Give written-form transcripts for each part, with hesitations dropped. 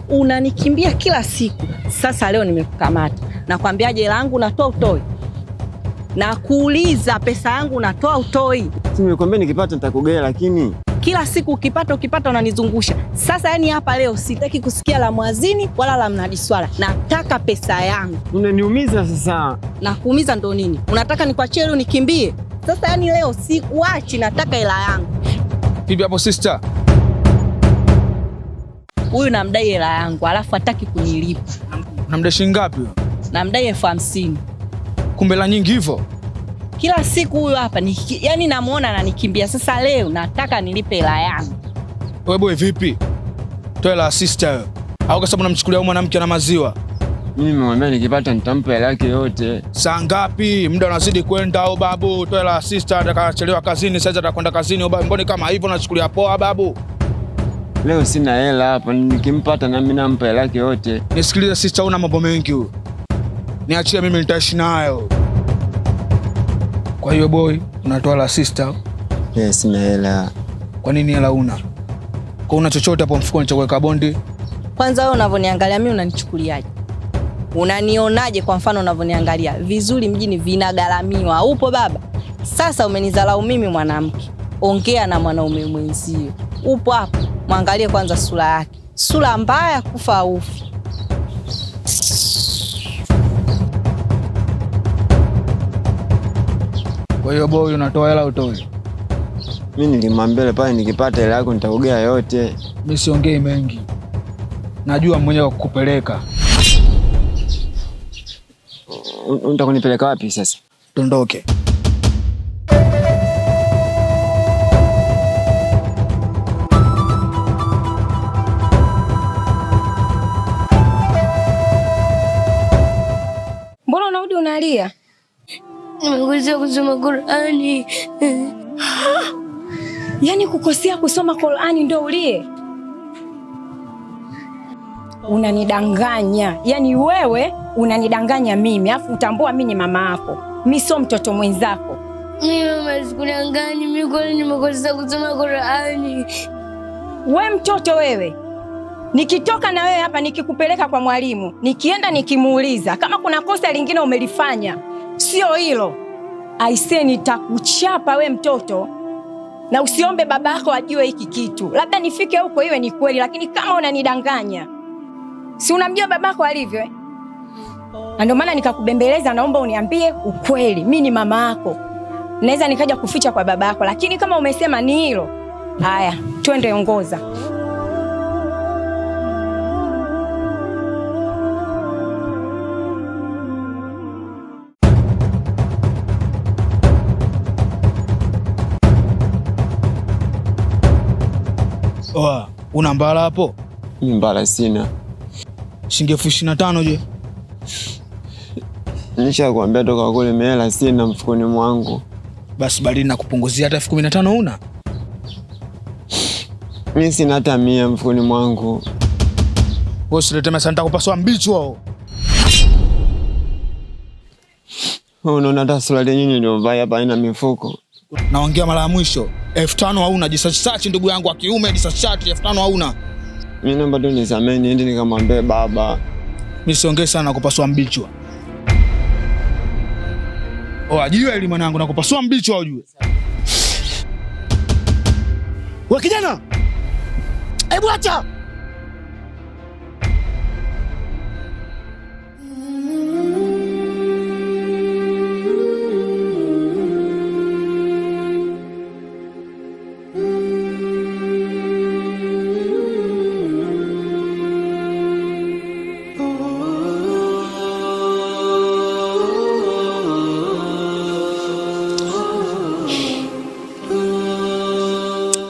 Unanikimbia kila siku. Sasa leo nimekukamata. Nakwambiaje langu natoa utoi? Na kuuliza pesa yangu natoa utoi? Si nimekwambia nikipata nitakugea, lakini kila siku ukipata unanizungusha. Sasa yani hapa leo sitaki kusikia la mwazini wala la mnadiswala. Nataka pesa yangu. Unaniumiza sasa. Na kuumiza ndo nini? Unataka nikuachie leo nikimbie? Sasa yani leo sikuachi, nataka hela yangu. Bibi hapo sister. Huyu namdai hela yangu, alafu hataki kunilipa. Namdai shilingi ngapi? Namdai 50,000. Kumbe la nyingi hivyo. Kila siku huyu hapa yani namuona ananikimbia. Sasa leo nataka nilipe hela yangu. Wewe boy vipi? Toa hela sister. Au kwa sababu namchukulia huyu mwanamke na maziwa? Mimi nimemwambia nikipata nitampa hela yake yote. Saa ngapi? Muda unazidi kwenda au babu? Toa hela sister, atakachelewa kazini, sasa atakwenda kazini. Mbona kama hivyo unachukulia poa babu? Leo sina hela hapa, nikimpata na mimi nampa hela yake yote. Nisikilize sister, una mambo mengi huyu. Niachie mimi nitaishi nayo. Kwa hiyo boy, unatoa la sister? Yes, sina hela. Kwa nini hela una? Kwa una chochote hapo mfukoni cha kuweka bondi? Kwanza wewe unavyoniangalia mimi unanichukuliaje? Unanionaje kwa mfano unavyoniangalia? Vizuri mjini vinagharamiwa. Upo baba? Sasa umenizalau mimi mwanamke. Ongea na mwanaume mwenzio. Upo hapo? Mwangalie kwanza sura yake. Sura mbaya kufa ufi. Kwa hiyo boy unatoa hela utoi? Mimi nilimwambia pale nikipata hela yako nitakugea yote. Mimi siongei mengi. Najua mwenyewe kukupeleka. Unataka kunipeleka wapi sasa? Tondoke. Mbona unarudi unalia? Nimekosea kusoma Qur'ani. Yaani kukosea kusoma Qur'ani ndio ulie? Unanidanganya. Yaani wewe unanidanganya mimi, afu utambua mimi ni mama yako. Mimi sio mtoto mwenzako. Mama sikudanganya, mimi kwani nimekosea kusoma Qur'ani. We mtoto wewe. Nikitoka na wewe hapa nikikupeleka kwa mwalimu, nikienda nikimuuliza kama kuna kosa lingine umelifanya, sio hilo, aisee nitakuchapa we mtoto. Na usiombe babako ajue hiki kitu. Labda nifike huko iwe ni kweli, lakini kama unanidanganya. Si unamjua babako alivyo eh? Na ndio maana nikakubembeleza, naomba uniambie ukweli. Mimi ni mama yako. Naweza nikaja kuficha kwa babako, lakini kama umesema ni hilo, haya, twende ongoza. Oa, una mbala hapo? Mimi mbala sina. Shilingi 25,000 je? Nishakwambia toka kule mela sina mfukoni mwangu. Basi bali nakupunguzia hata 15,000 una? Mimi sina hata 100 mfukoni mwangu. Wewe usilete mesa, nitakupasua mbicho wao. Unaona hata sura yenyewe niliyovaa hapa haina mifuko. Naongea mara ya mwisho. 5,000 hauna, jisachi ndugu yangu wa kiume, jisachi 5,000 hauna. Mimi naomba tu nisamee niende nikamwambie baba. Mimi siongee sana nakupasua mbicho. Ajue ili mwanangu nakupasua mbicho ujue. Wewe kijana. Hebu acha.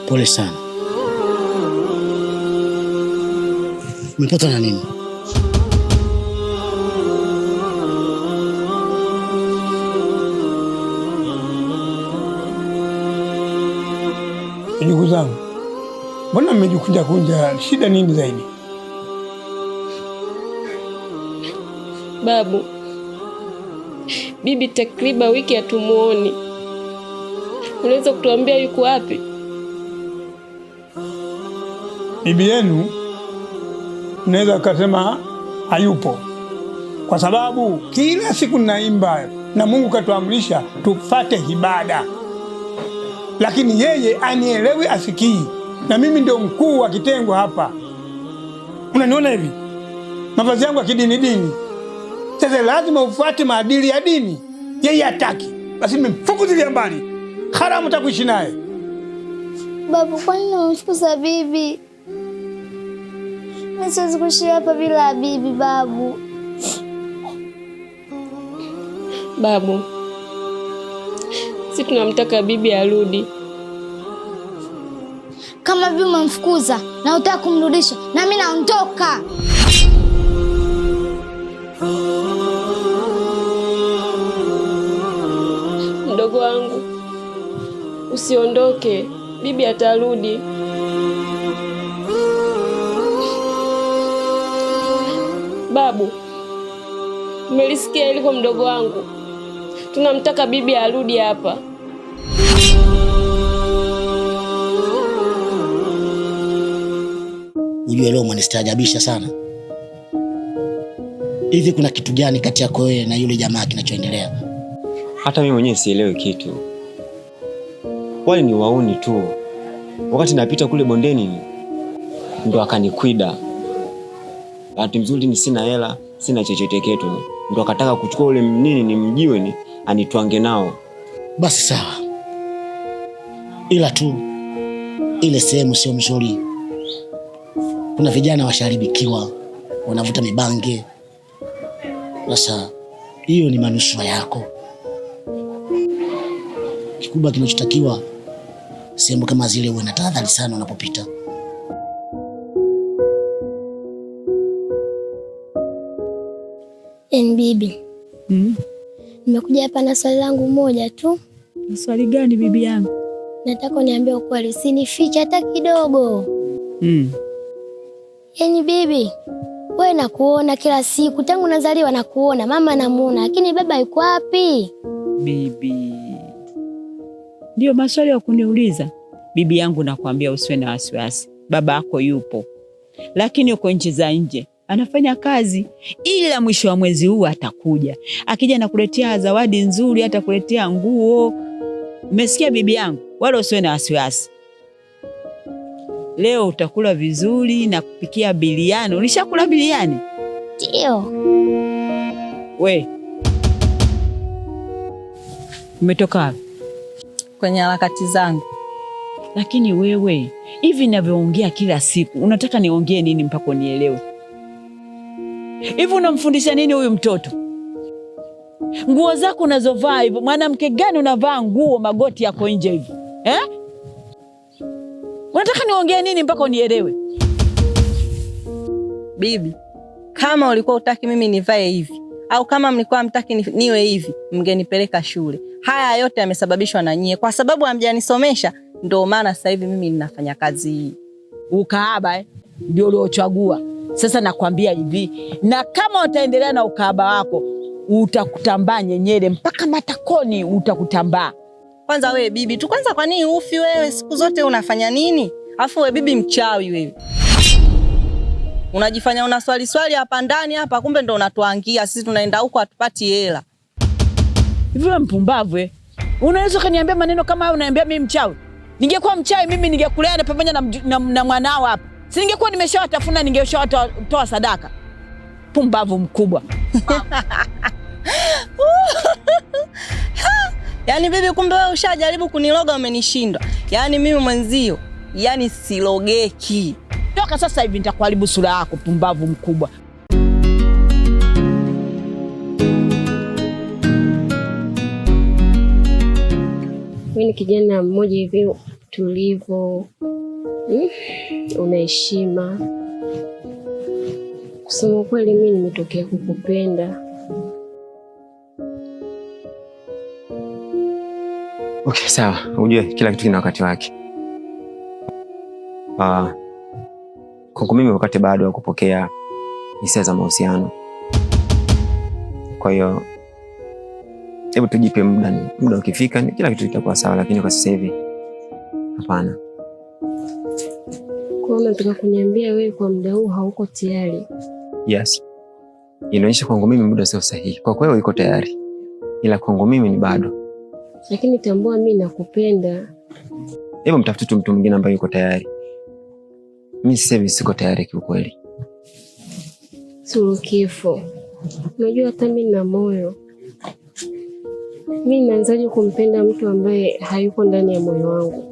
Pole sana. Umepata na nini? Ndugu zangu, mbona mmejikunja kunja? Shida nini zaidi? Babu, bibi takriban wiki hatumuoni. Unaweza kutuambia yuko wapi? Bibi yenu naweza kusema hayupo, kwa sababu kila siku ninaimba na Mungu katuamrisha tufate ibada, lakini yeye anielewi, asikii, na mimi ndio mkuu wa kitengo hapa. Unaniona hivi mavazi yangu ya kidini dini, sasa lazima ufuate maadili ya dini. Yeye hataki, basi nimemfukuzilia mbali, haramu takuishi naye. Babu, kwa nini unamfukuza bibi? Mimi siwezi kuishi hapa bila bibi babu. Babu, si tunamtaka bibi arudi. Kama bibi umemfukuza na utaka kumrudisha, na mimi naondoka. Mdogo wangu, usiondoke, bibi atarudi. Babu, umelisikia iliko mdogo wangu? Tunamtaka bibi arudi hapa. Ujue leo umenistaajabisha sana. Hivi kuna kitu gani kati yako wewe na yule jamaa kinachoendelea? Hata mimi mwenyewe sielewi kitu. Wale ni wauni tu. Wakati napita kule bondeni ndo akanikwida. Bahati nzuri ni sina hela, sina chochote kitu. Ndo akataka kuchukua ule nini ni mjiwe ni anitwange nao. Basi sawa. Ila tu ile sehemu sio mzuri. Kuna vijana washaribikiwa, wanavuta mibange. Sasa hiyo ni manusura yako. Kikubwa kinachotakiwa sehemu kama zile uwe na tahadhari sana unapopita. Bibi. Nimekuja hapa na swali langu moja tu. Swali gani bibi yangu? Nataka uniambie ukweli, usinifiche hata kidogo. Yaani bibi, wewe nakuona kila siku tangu nazaliwa nakuona, mama namuona, lakini baba yuko wapi? Bibi, ndio maswali ya kuniuliza? Bibi yangu, nakwambia usiwe na wasiwasi, baba yako yupo, lakini uko nchi za nje anafanya kazi, ila mwisho wa mwezi huu atakuja. Akija na kuletea zawadi nzuri, atakuletea nguo. Umesikia bibi yangu? Wala usiwe na wasiwasi. Leo utakula vizuri na kupikia biliani. Ulishakula biliani? Ndio. We, umetoka wapi? Kwenye harakati zangu. Lakini wewe, hivi ninavyoongea kila siku, unataka niongee nini mpaka unielewe? Hivi unamfundisha nini huyu mtoto? Nguo zako unazovaa hivyo, mwanamke gani unavaa nguo magoti yako nje hivyo? Unataka niongee nini mpaka unielewe? Bibi, kama ulikuwa utaki mimi nivae hivi, au kama mlikuwa mtaki niwe hivi, mngenipeleka shule. Haya yote yamesababishwa na nyie, kwa sababu hamjanisomesha. Ndio maana sasa hivi mimi ninafanya kazi hii. Ukahaba ndio uliochagua. Sasa nakwambia hivi, na kama utaendelea na ukahaba wako, utakutambaa nyenyele mpaka matakoni, utakutambaa. Kwanza wewe bibi tu, kwanza kwa nini ufi wewe? Siku zote unafanya nini? Afu wewe bibi mchawi wewe. Unajifanya una swali hapa ndani hapa, kumbe ndo unatuangia sisi tunaenda huko hatupati hela. Hivi wewe mpumbavu wewe. Unaweza kuniambia maneno kama hayo unaniambia mimi mchawi? Ningekuwa mchawi mimi ningekulea na pamoja na mwanao hapa. Si ningekuwa nimeshawatafuna, ningeshawatoa sadaka. Pumbavu mkubwa. Yaani bibi, kumbe wewe ushajaribu kuniloga umenishindwa. Yaani mimi mwenzio, yaani silogeki. Toka sasa hivi nitakuharibu sura yako, pumbavu mkubwa. Wewe ni kijana mmoja hivi tulivu, una heshima. Kusema kweli mimi nimetokea kukupenda. Okay, sawa. Ujue kila kitu kina wakati wake. Kwangu mimi wakati bado wa kupokea hisia za mahusiano. Kwa hiyo hebu tujipe muda, muda ukifika kila kitu kitakuwa sawa, lakini kwa sasa hivi hapana. Kwa hiyo nataka kuniambia wewe kwa muda huu hauko tayari? Yes. Inaonyesha kwangu mimi muda sio sahihi. Kwa kweli uko tayari, ila kwangu mimi ni bado. Lakini tambua mimi nakupenda. Hebu mtafute tu mtu mwingine ambaye yuko tayari. Mimi sasa hivi siko tayari kiukweli. Kifo. Unajua hata mimi na moyo. Mimi naanzaje kumpenda mtu ambaye hayuko ndani ya moyo wangu?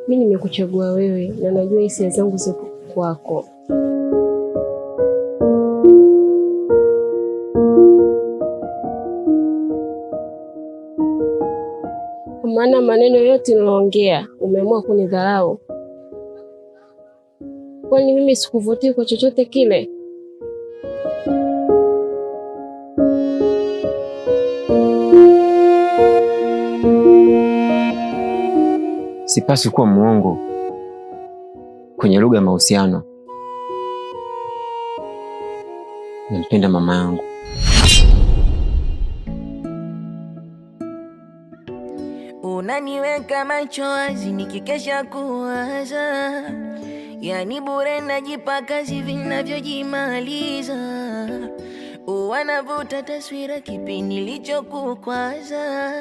Mimi nimekuchagua wewe na najua hisia zangu ziko kwako. Kwa maana maneno yote niloongea umeamua kunidharau. Kwani mimi sikuvutii kwa chochote kile? Sipaswi kuwa muongo kwenye lugha ya mahusiano. Nampenda mama yangu. Unaniweka macho wazi nikikesha kuwaza, yani bure najipa kazi vinavyojimaliza. Wanavuta taswira kipi nilichokukwaza,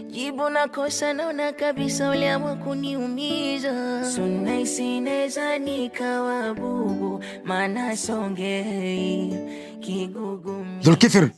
jibu nakosa naona kabisa uliamua kuniumiza. Sunaisi neza nikawa bubu, maana songei kigugu. Zulkifil.